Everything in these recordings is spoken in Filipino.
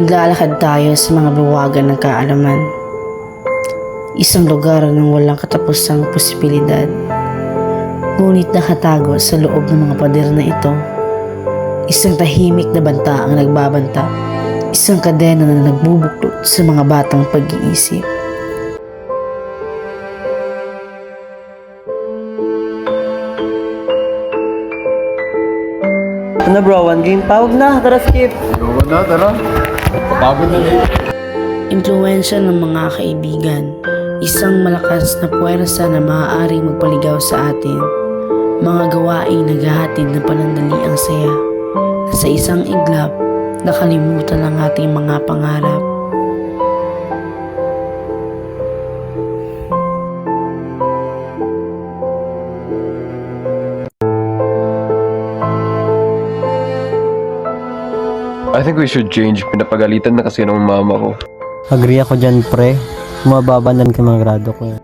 Naglalakad tayo sa mga buwagan ng kaalaman. Isang lugar ng walang katapusang posibilidad. Ngunit nakatago sa loob ng mga pader na ito. Isang tahimik na banta ang nagbabanta. Isang kadena na nagbubuklod sa mga batang pag-iisip. Ano bro, one game pa? Huwag na, tara skip. Huwag na, tara. Pagod na din. Impluwensya ng mga kaibigan. Isang malakas na puwersa na maaaring magpaligaw sa atin. Mga gawaing naghahatid ng panandaliang saya. Sa isang iglap, nakalimutan ang ating mga pangarap. I think we should change. Pinapagalitan na kasi ng mama ko. Agree ako dyan pre. Mababandan ka mga grado ko.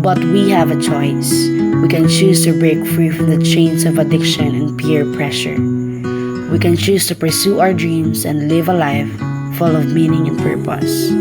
But we have a choice. We can choose to break free from the chains of addiction and peer pressure. We can choose to pursue our dreams and live a life full of meaning and purpose.